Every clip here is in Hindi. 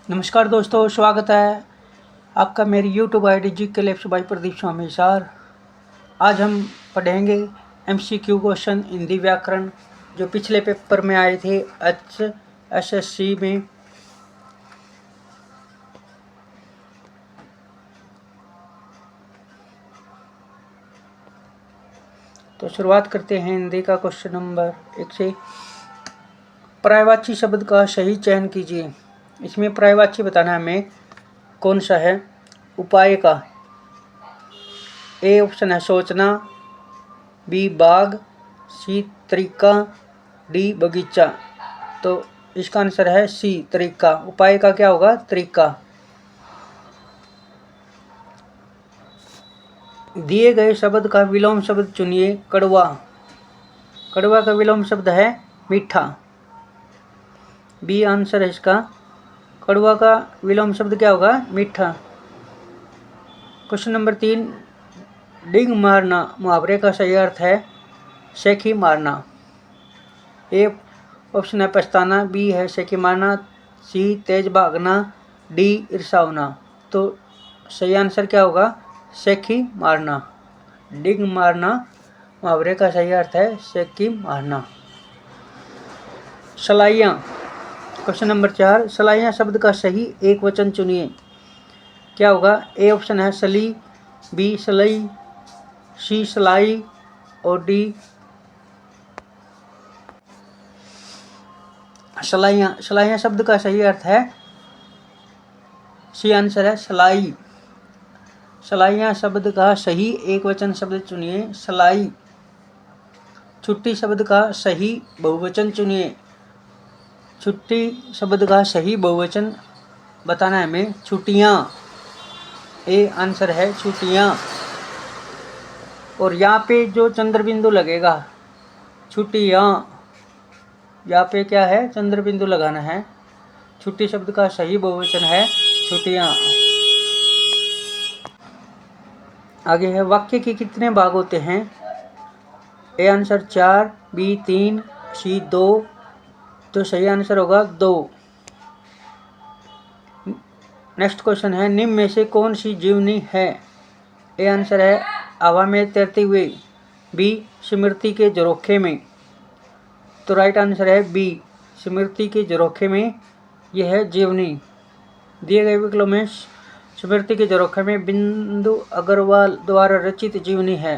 नमस्कार दोस्तों, स्वागत है आपका मेरी YouTube I D G labs by Pradeep Swami sir. आज हम पढ़ेंगे MCQ क्वेश्चन हिंदी व्याकरण जो पिछले पेपर में आए थे SSC में। तो शुरुआत करते हैं हिंदी का क्वेश्चन नंबर 1 से। पर्यायवाची शब्द का सही चयन कीजिए। इसमें पर्यायवाची बताना हमें कौन सा है। उपाय का ए ऑप्शन है सोचना, बी बाग, सी तरीका, डी बगीचा। तो इसका आंसर है सी तरीका। उपाय का क्या होगा? तरीका। दिए गए शब्द का विलोम शब्द चुनिए। कड़वा। कड़वा का विलोम शब्द है मीठा। बी आंसर है इसका। कड़वा का विलोम शब्द क्या होगा? मीठा। क्वेश्चन नंबर 3, डिंग मारना मुहावरे का सही अर्थ है सेखी मारना। ए ऑप्शन है पछताना, बी है सेखी मारना, सी तेज भागना, डी ईर्ष्या। तो सही आंसर क्या होगा? सेखी मारना। डिंग मारना मुहावरे का सही अर्थ है सेखी मारना। सलाइयाँ। क्वेश्चन नंबर 4, सलाइयाँ शब्द का सही एक वचन चुनिए। क्या होगा? ए ऑप्शन है सली, बी सलई, सी सलाई और डी सलाइयाँ। सलाइयाँ शब्द का सही अर्थ है सी आंसर है सलाई। सलाइयाँ शब्द का सही एक वचन शब्द चुनिए। सलाई। छुट्टी शब्द का सही बहुवचन चुनिए। छुट्टी शब्द का सही बहुवचन बताना है हमें छुट्टियाँ। ए आंसर है छुट्टियाँ। और यहाँ पे जो चंद्र बिंदु लगेगा छुट्टियाँ, यहाँ पे क्या है? चंद्र बिंदु लगाना है। छुट्टी शब्द का सही बहुवचन है छुट्टियाँ। आगे है वाक्य के कितने भाग होते हैं? ए आंसर 4, बी 3, सी 2। तो सही आंसर होगा 2। नेक्स्ट क्वेश्चन है निम्न में से कौन सी जीवनी है? ए आंसर है हवा में तैरते हुए, बी स्मृति के झरोखे में। तो राइट आंसर है बी स्मृति के झरोखे में। यह है जीवनी। दिए गए विकल्प में स्मृति के झरोखे में बिंदु अग्रवाल द्वारा रचित जीवनी है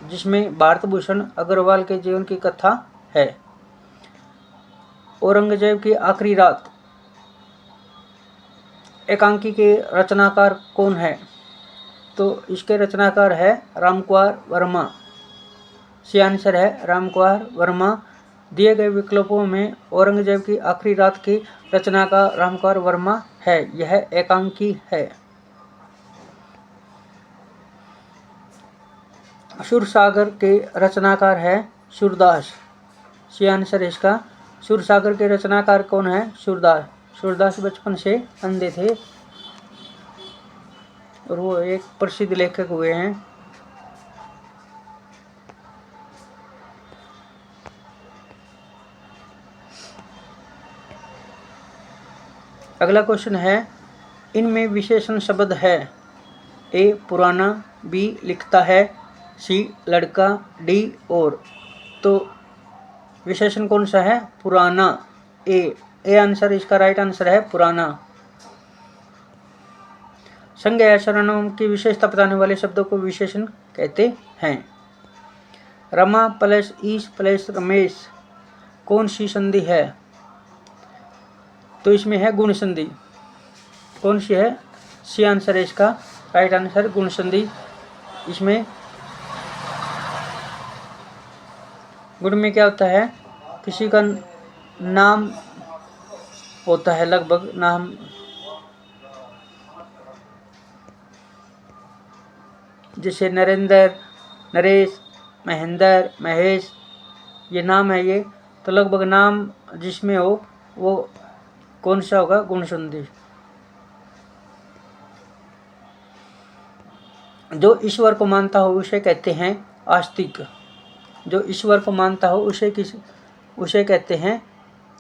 जिसमें भारत भूषण अग्रवाल के जीवन की कथा है। औरंगजेब की आखिरी रात एकांकी के रचनाकार कौन है? तो इसके रचनाकार है रामकुमार वर्मा। सी आंसर है रामकुमार वर्मा। दिए गए विकल्पों में औरंगजेब की आखिरी रात की रचनाकार रामकुमार वर्मा है। यह एकांकी है। सुरसागर के रचनाकार है सूरदास। सी आंसर इसका। सुरसागर के रचनाकार कौन है? सूरदास। सूरदास बचपन से अंधे थे और वो एक प्रसिद्ध लेखक हुए हैं। अगला क्वेश्चन है इनमें विशेषण शब्द है। ए पुराना, बी लिखता है, सी लड़का, डी और। तो विशेषण कौन सा है? पुराना। ए आंसर इसका राइट आंसर है पुराना। संज्ञा या सर्वनाम की विशेषता बताने वाले शब्दों को विशेषण कहते हैं। रमा प्लस ईश प्लस रमेश कौन सी संधि है? तो इसमें है गुण संधि। कौन सी है? सी आंसर है इसका। राइट आंसर गुण संधि। इसमें गुण में क्या होता है? किसी का नाम होता है, लगभग नाम। जैसे नरेंद्र, नरेश, महेंद्र, महेश, ये नाम है ये। तो लगभग नाम जिसमें हो वो कौन सा होगा? गुण संधि। जो ईश्वर को मानता हो उसे कहते हैं आस्तिक। जो ईश्वर को मानता हो उसे कहते हैं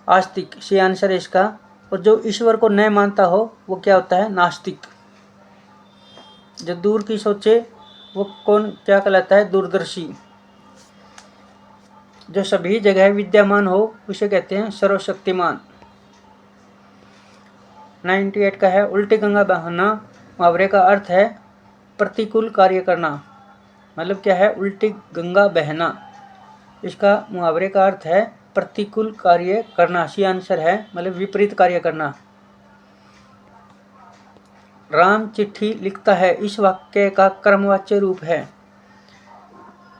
आस्तिक। सी आंसर है इसका। और जो ईश्वर को न मानता हो वो क्या होता है? नास्तिक। जो दूर की सोचे वो कौन क्या कहलाता है? दूरदर्शी। जो सभी जगह विद्यमान हो उसे कहते हैं सर्वशक्तिमान। 98 का है उल्टी गंगा बहाना। मुहावरे का अर्थ है प्रतिकूल कार्य करना। मतलब क्या है? उल्टी गंगा बहना। इसका मुहावरे का अर्थ है प्रतिकूल कार्य करना। सी आंसर है, मतलब विपरीत कार्य करना। राम चिट्ठी लिखता है इस वाक्य का क्रमवाच्य रूप है।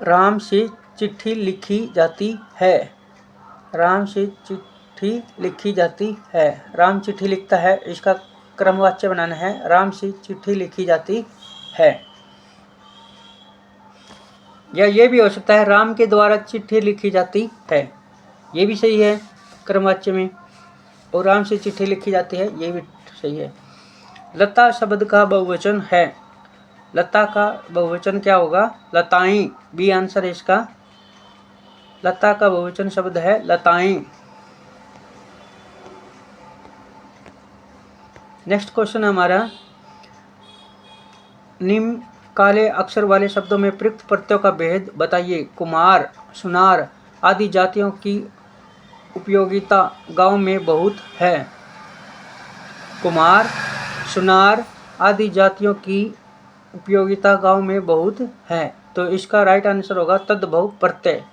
राम से चिट्ठी लिखी जाती है। राम से चिट्ठी लिखी जाती है। राम चिट्ठी लिखता है, इसका क्रमवाच्य बनाना है राम से चिट्ठी लिखी जाती है। या ये भी हो सकता है राम के द्वारा चिट्ठी लिखी जाती है। ये भी सही है क्रमवाच्य में। और राम से चिट्ठी लिखी जाती है, ये भी सही है। लता शब्द का बहुवचन है। लता का बहुवचन क्या होगा? लताएं। बी आंसर है इसका। लता का बहुवचन शब्द है लताएं। नेक्स्ट क्वेश्चन हमारा, निम्न काले अक्षर वाले शब्दों में प्रयुक्त प्रत्ययों का भेद बताइए। कुमार, सुनार आदि जातियों की उपयोगिता गांव में बहुत है। कुमार, सुनार आदि जातियों की उपयोगिता गांव में बहुत है। तो इसका राइट आंसर होगा तद्भव प्रत्यय।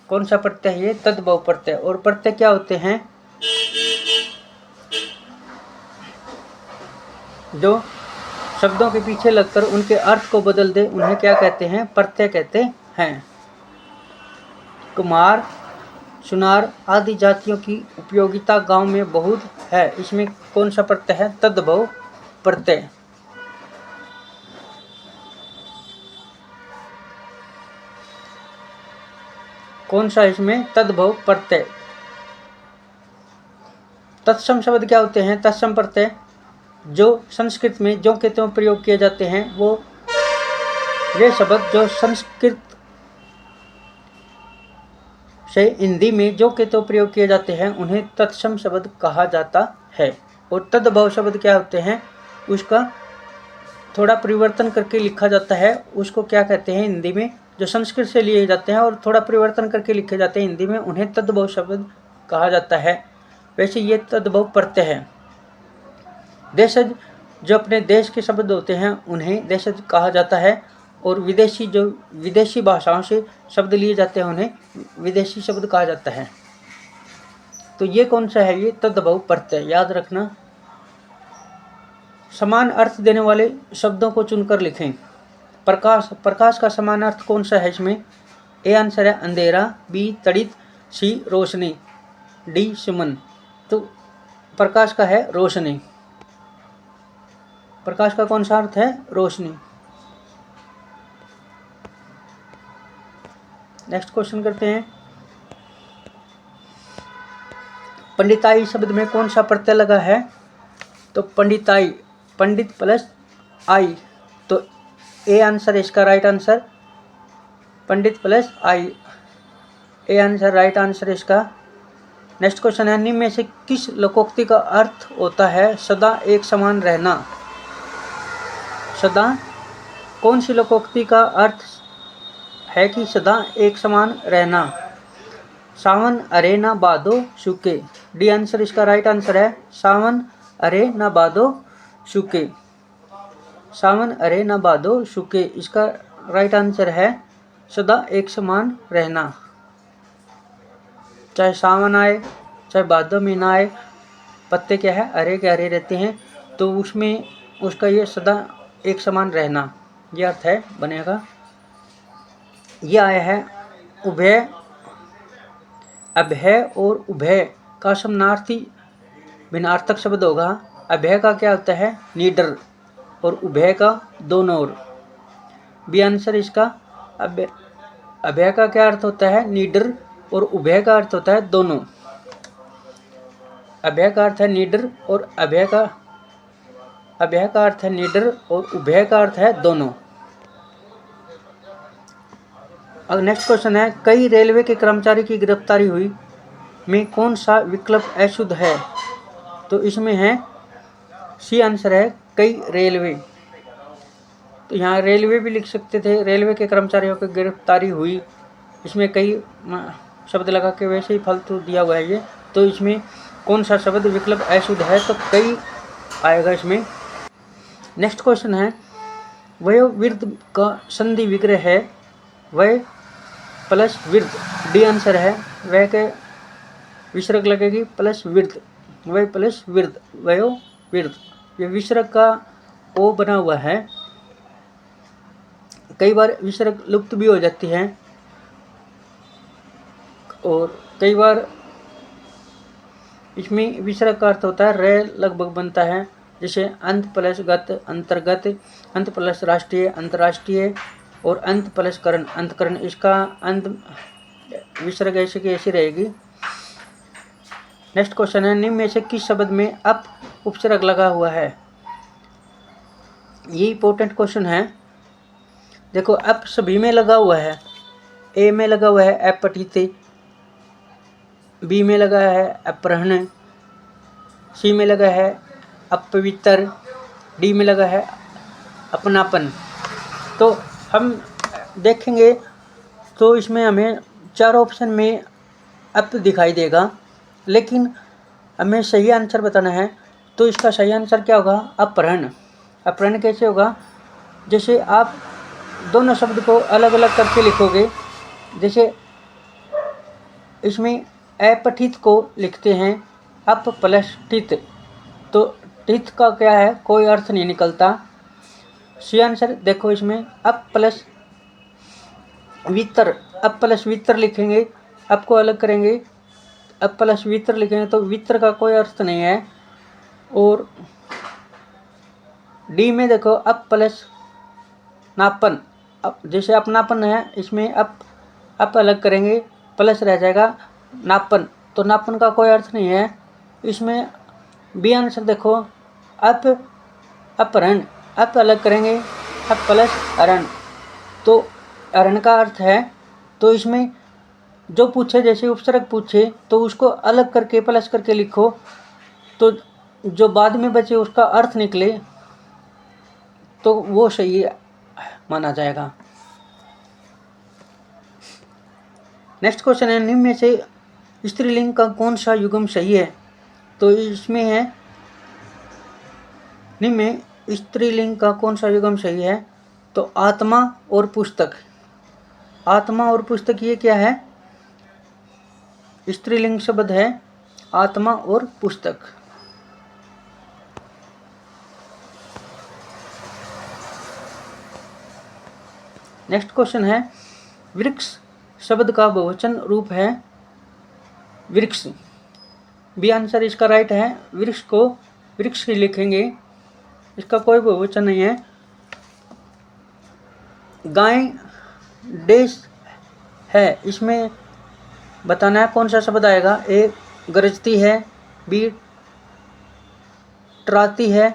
कौन सा प्रत्यय है ये? तद्भव प्रत्यय। और प्रत्यय क्या होते हैं? जो शब्दों के पीछे लगकर उनके अर्थ को बदल दे उन्हें क्या कहते हैं? प्रत्यय कहते हैं। कुमार, सुनार आदि जातियों की उपयोगिता गांव में बहुत है। इसमें कौन सा प्रत्यय है? तद्भव प्रत्यय। कौन सा इसमें? तद्भव प्रत्यय। तत्सम शब्द क्या होते हैं? तत्सम प्रत्यय जो संस्कृत में जो के त्यों प्रयोग किए जाते हैं, वो वे शब्द जो संस्कृत से हिंदी में जो के त्यों प्रयोग किए जाते हैं उन्हें तत्सम शब्द कहा जाता है। और तद्भव शब्द क्या होते हैं? उसका थोड़ा परिवर्तन करके लिखा जाता है, उसको क्या कहते हैं हिंदी में? जो संस्कृत से लिए जाते हैं और थोड़ा परिवर्तन करके लिखे जाते हैं हिंदी में, उन्हें तद्भव शब्द कहा जाता है। वैसे ये तद्भव प्रत्यय है। देशज जो अपने देश के शब्द होते हैं उन्हें देशज कहा जाता है। और विदेशी जो विदेशी भाषाओं से शब्द लिए जाते हैं उन्हें विदेशी शब्द कहा जाता है। तो ये कौन सा है? ये तद्भव प्रत्यय। याद रखना। समान अर्थ देने वाले शब्दों को चुनकर लिखें। प्रकाश, प्रकाश का समान अर्थ कौन सा है इसमें? ए आंसर है अंधेरा। बी तड़ित। सी रोशनी। डी सुमन। तो प्रकाश का है रोशनी। प्रकाश का कौन सा अर्थ है? रोशनी। नेक्स्ट क्वेश्चन करते हैं। पंडिताई शब्द में कौन सा प्रत्यय लगा है? तो पंडिताई, पंडित प्लस आई। तो ए आंसर है इसका right answer. Pandit plus I, A answer right answer है इसका। नेक्स्ट क्वेश्चन है, निम्न में से किस लोकोक्ति का अर्थ होता है सदा एक समान रहना? सदा, कौन सी लोकोक्ति का अर्थ है कि सदा एक समान रहना? सावन अरे ना बादो सूखे। डी आंसर इसका राइट आंसर है। सावन अरे ना बादो सूखे। सावन अरे ना बादो सूखे, इसका राइट आंसर है सदा एक समान रहना। चाहे सावन आए चाहे बादों में ना आए, पत्ते क्या है? हरे के हरे रहते हैं। तो उसमें उसका ये सदा एक समान रहना, ये अर्थ है बनेगा। ये आया है उभय, अभय और उभय का समानार्थी भिन्नार्थक शब्द होगा। अभय का क्या होता है? निडर। और उभय का दोनों ओर। बी आंसर इसका। अभय का क्या अर्थ होता है? निडर। और उभय का अर्थ होता है दोनों। अभय का अर्थ है निडर और अभय का अर्थ है निडर और उभय का अर्थ है दोनों। अब नेक्स्ट क्वेश्चन है, कई रेलवे के कर्मचारी की गिरफ्तारी हुई में कौन सा विकल्प अशुद्ध है? तो इसमें है सी आंसर है कई रेलवे। तो यहाँ रेलवे भी लिख सकते थे, रेलवे के कर्मचारियों की गिरफ्तारी हुई, इसमें कई शब्द लगा के वैसे ही फालतू दिया हुआ है ये। तो इसमें कौन सा शब्द विकल्प अशुद्ध है, तो कई आएगा इसमें। नेक्स्ट क्वेश्चन है वयोवृद्ध का संधि विग्रह है वय प्लस वृद्ध, डी आंसर है। वह के विसर्ग लगेगी प्लस वृद्ध, वय प्लस वृद्ध, वयोवृद्ध। ये विसर्ग का ओ बना हुआ है, कई बार विसर्ग लुप्त भी हो जाती है और कई बार इसमें विसर्ग का अर्थ होता है रे लगभग बनता है, जैसे अंत प्लस गत अंतर्गत, अंत प्लस राष्ट्रीय अंतर्राष्ट्रीय, और अंत प्लस करण अंतकरण। इसका अंत विसर्ग ऐसे की ऐसी रहेगी। नेक्स्ट क्वेश्चन है निम्न में से किस शब्द में अप उपसर्ग लगा हुआ है। ये इंपॉर्टेंट क्वेश्चन है। देखो अप सभी में लगा हुआ है, ए में लगा हुआ है अपठित, बी में लगा है अपहरण, सी में लगा है अपवित्र, डी में लगा है अपनापन। तो हम देखेंगे तो इसमें हमें चार ऑप्शन में अप दिखाई देगा, लेकिन हमें सही आंसर बताना है। तो इसका सही आंसर क्या होगा, अपहरण। अपहरण कैसे होगा, जैसे आप दोनों शब्द को अलग अलग करके लिखोगे, जैसे इसमें अपठित को लिखते हैं अप प्लस ठित, तो ठित का क्या है, कोई अर्थ नहीं निकलता। सी आंसर देखो इसमें अप प्लस वितर, अप प्लस वितर लिखेंगे, अप को अलग करेंगे, अप प्लस वितर लिखेंगे तो वितर का कोई अर्थ नहीं है। और डी में देखो अप प्लस नापन, अब जैसे अपनापन है, इसमें अप अलग करेंगे प्लस रह जाएगा नापन, तो नापन का कोई अर्थ नहीं है। इसमें बी आंसर देखो अप अपहरण, अप अलग करेंगे अप प्लस हरण, तो हरण का अर्थ है। तो इसमें जो पूछे, जैसे उपसर्ग पूछे तो उसको अलग करके प्लस करके लिखो, तो जो बाद में बचे उसका अर्थ निकले तो वो सही माना जाएगा। नेक्स्ट क्वेश्चन है निम्न में से स्त्रीलिंग का कौन सा युग्म सही है। तो इसमें है निम्न में स्त्रीलिंग का कौन सा युग्म सही है, तो आत्मा और पुस्तक। आत्मा और पुस्तक ये क्या है, स्त्रीलिंग शब्द है आत्मा और पुस्तक। नेक्स्ट क्वेश्चन है वृक्ष शब्द का बहुवचन रूप है वृक्ष, बी आंसर इसका राइट है। वृक्ष को वृक्ष ही लिखेंगे, इसका कोई बहुवचन नहीं है। गाय डेश है, इसमें बताना है कौन सा शब्द आएगा। ए गरजती है, बी टराती है,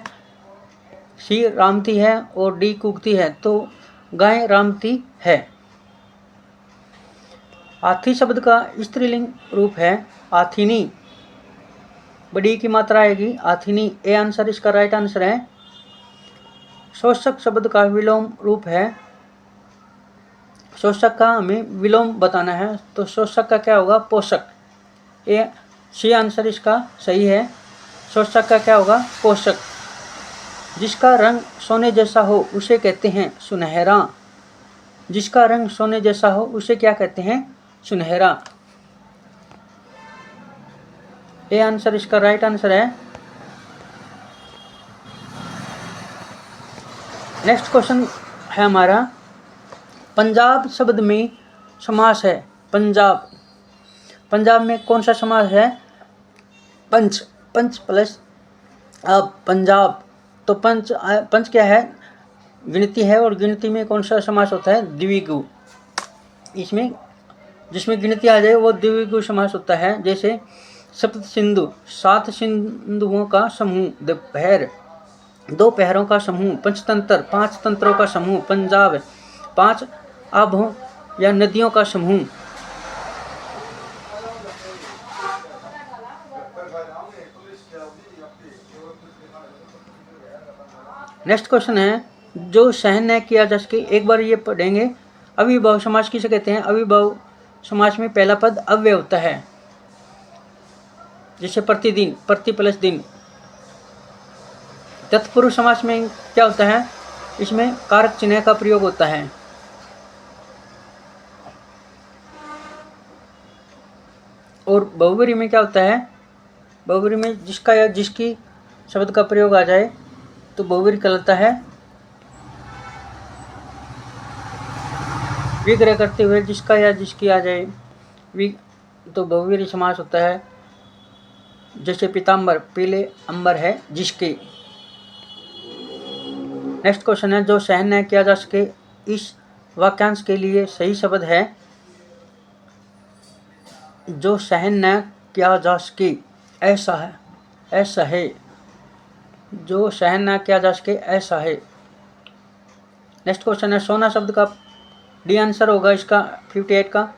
सी रामती है और डी कूकती है, तो गाय रामती है। हाथी शब्द का स्त्रीलिंग रूप है आथिनी, बड़ी की मात्रा आएगी आथिनी, ए आंसर इसका राइट आंसर है। शोषक शब्द का विलोम रूप है, शोषक का हमें विलोम बताना है, तो शोषक का क्या होगा, पोषक, ए सी आंसर इसका सही है। शोषक का क्या होगा, पोषक। जिसका रंग सोने जैसा हो उसे कहते हैं सुनहरा, जिसका रंग सोने जैसा हो उसे क्या कहते हैं, सुनहरा, ए आंसर इसका राइट आंसर है। नेक्स्ट क्वेश्चन है हमारा पंजाब शब्द में समास है पंजाब, पंजाब में कौन सा समास है, पंच, पंच प्लस अब पंजाब, तो पंच क्या है, गिनती है, और गिनती में कौन सा समास होता है, द्विगु। इसमें जिसमें गिनती आ जाए वो द्विगु समास होता है। जैसे सप्त सिंधु, 7 सिंधुओं का समूह, दोपहर, 2 पहरों का समूह, पंचतंत्र, 5 तंत्रों का समूह, पंजाब, 5 आभों या नदियों का समूह। नेक्स्ट क्वेश्चन है, जो सहन न किया जा सके, एक बार ये पढ़ेंगे। अविभाव समास किसे कहते हैं? अविभाव समास में पहला पद अव्यय होता है, जैसे प्रतिदिन, प्रति प्लस दिन। तत्पुरुष समास में क्या होता है? इसमें कारक चिन्ह का प्रयोग होता है। और बहुब्रीहि में क्या होता है? बहुब्रीहि में जिसका या जिसकी शब्द का प्रयोग आ जाए तो बहुब्रीहि कहलाता है। विग्रह करते हुए जिसका या जिसकी आ जाए तो बहुब्रीहि समास होता है। जैसे पीताम्बर, पीले अंबर है जिसके। नेक्स्ट क्वेश्चन है, जो सहन न किया जा सके, इस वाक्यांश के लिए सही शब्द है। जो सहन न किया जा सके, ऐसा है, ऐसा है। जो सहन न किया जा सके, ऐसा है। नेक्स्ट क्वेश्चन है, सोना शब्द का डी आंसर होगा इसका 58 का।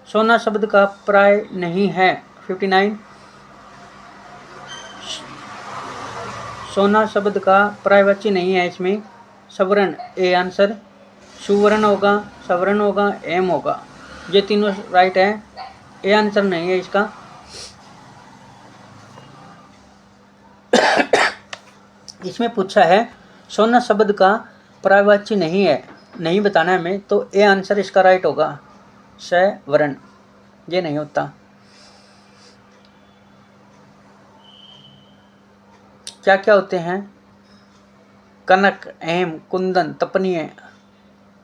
सोना शब्द का प्राय नहीं है 59। सोना शब्द का प्रायवाची नहीं है, इसमें सवर्ण ए आंसर। सुवर्ण होगा, सवर्ण होगा, एम होगा, ये तीनों राइट है। ए आंसर नहीं है इसका। इसमें पूछा है सोना शब्द का प्रायवाची नहीं है, नहीं बताना है हमें, तो ए आंसर इसका राइट होगा। सवर्ण ये नहीं होता। क्या क्या होते हैं? कनक, एम, कुंदन, तपनीय,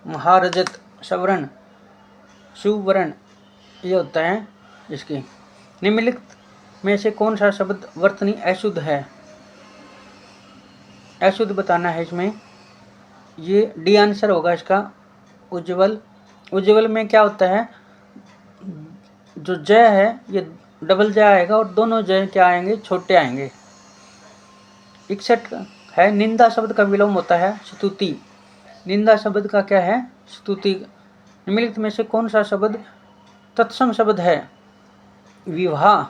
महारजत, सवर्ण, सुवर्ण ये होता है इसकी। निम्नलिखित में से कौन सा शब्द वर्तनी अशुद्ध है? अशुद्ध बताना है इसमें। ये डी आंसर होगा इसका, उज्ज्वल। उज्ज्वल में क्या होता है? जो जय है ये डबल जय आएगा और दोनों जय क्या आएंगे? छोटे आएंगे। 61 है, निंदा शब्द का विलोम होता है स्तुति। निंदा शब्द का क्या है? स्तुति। निम्नलिखित में से कौन सा शब्द तत्सम शब्द है? विवाह।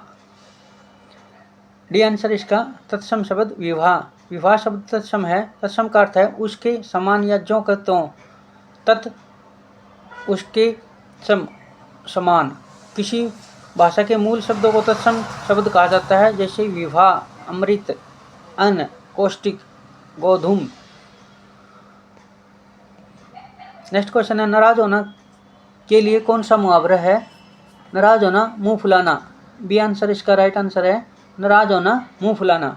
डी आंसर इसका तत्सम शब्द विवाह। विवाह शब्द तत्सम है। तत्सम का अर्थ है उसके समान या जो के त्यों, तत् उसके समान। किसी भाषा के मूल शब्दों को तत्सम शब्द कहा जाता है, जैसे विवाह, अमृत, अन्न, कौष्टिक, गोधूम। नेक्स्ट क्वेश्चन है, नाराज होना के लिए कौन सा मुहावरा है? नाराज होना, मुंह फुलाना। बी आंसर इसका राइट आंसर है, नाराज होना, मुंह फुलाना।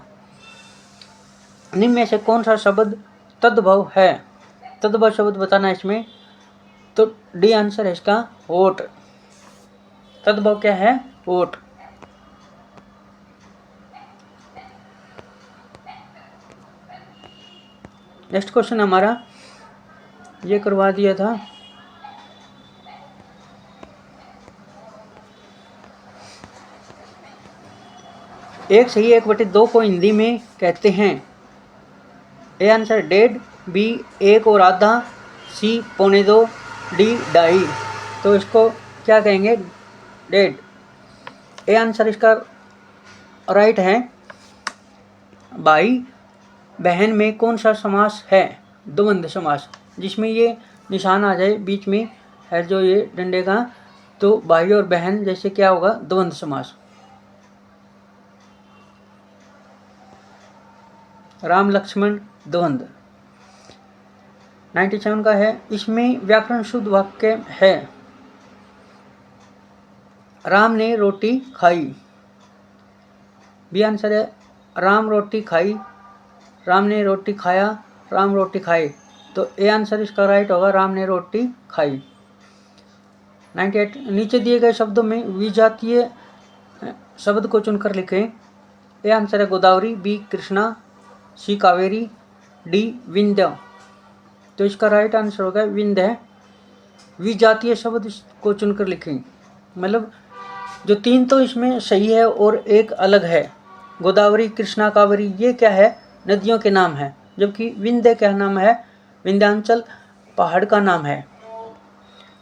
निम्न में से कौन सा शब्द तद्भव है? तद्भव शब्द बताना इसमें, तो डी आंसर है इसका, होठ। तद्भव क्या है? होठ। नेक्स्ट क्वेश्चन हमारा ये करवा दिया था। एक सही 1/2 को हिंदी में कहते हैं। ए आंसर डेढ़, बी 1 और आधा, सी 1.25, डी 2.5। तो इसको क्या कहेंगे? डेढ़। ए आंसर इसका राइट है। भाई बहन में कौन सा समास है? द्वंद्व समास, जिसमें ये निशान आ जाए बीच में है जो ये डंडे का, तो भाई और बहन जैसे क्या होगा? द्वंद्व समास। राम लक्ष्मण द्वंद्व। 97 का है, इसमें व्याकरण शुद्ध वाक्य है। राम ने रोटी खाई। बी आंसर है, राम रोटी खाई, राम ने रोटी खाया, राम रोटी खाए। तो ए आंसर इसका राइट होगा, राम ने रोटी खाई। 98 नीचे दिए गए शब्दों में विजातीय शब्द को चुनकर लिखें। ए आंसर है गोदावरी, बी कृष्णा, सी कावेरी, डी विंध्य। तो इसका राइट आंसर होगा विंध्य। विजातीय शब्द को चुनकर लिखें, मतलब जो 3 तो इसमें सही है और एक अलग है। गोदावरी, कृष्णा, कावेरी ये क्या है? नदियों के नाम है, जबकि विंध्य क्या नाम है? विंध्याचल पहाड़ का नाम है।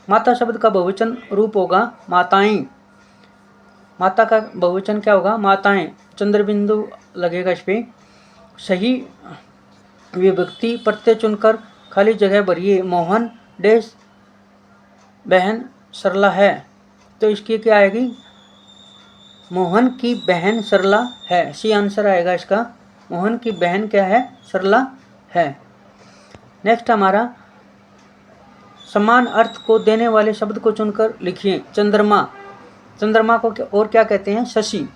माता शब्द का बहुवचन रूप होगा माताएं। माता का बहुवचन क्या होगा? माताएं। चंद्र बिंदु लगेगा इस पे। सही विभक्ति प्रत्यय चुनकर खाली जगह भरिए। मोहन डैश बहन सरला है, तो इसकी क्या आएगी? मोहन की बहन सरला है। सी आंसर आएगा इसका। मोहन की बहन क्या है? सरला है। नेक्स्ट हमारा समान अर्थ को देने वाले शब्द को चुनकर लिखिए। चंद्रमा। चंद्रमा को और क्या कहते हैं? शशि।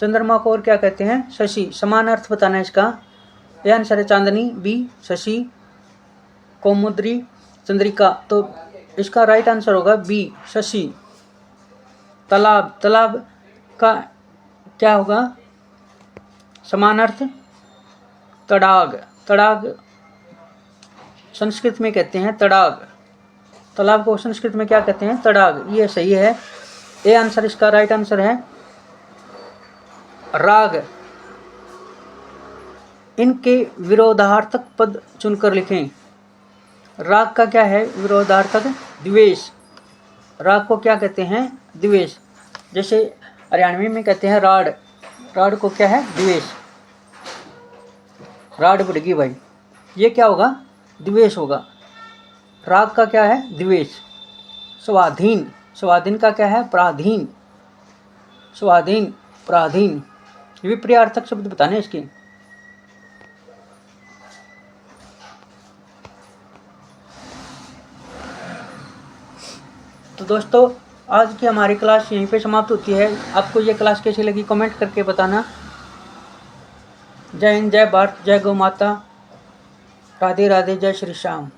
चंद्रमा को और क्या कहते हैं? शशि। समान अर्थ बताना है इसका। ए आंसर है चांदनी। बी शशि, कौमुदी, चंद्रिका। तो इसका राइट आंसर होगा बी शशि। तालाब। तालाब का क्या होगा? समान अर्थ तड़ाग। तड़ाग संस्कृत में कहते हैं तड़ाग। तालाब को संस्कृत में क्या कहते हैं? तड़ाग। ये सही है। ए आंसर इसका राइट आंसर है राग। इनके विरोधार्थक पद चुनकर लिखें। राग का क्या है विरोधार्थक? द्वेष। राग को क्या कहते हैं? द्वेष। जैसे हरियाणवी में कहते हैं राड। राड को क्या है? द्वेष। राड बढ़गी भाई, ये क्या होगा? द्वेष होगा। राग का क्या है? द्वेष। स्वाधीन। स्वाधीन का क्या है? पराधीन। स्वाधीन, पराधीन। विपर्यार्थक शब्द बताने इसके। तो दोस्तों आज की हमारी क्लास यहीं पे समाप्त होती है। आपको ये क्लास कैसी लगी कमेंट करके बताना। जय हिंद, जय भारत, जय गौ माता, राधे राधे, जय श्री श्याम।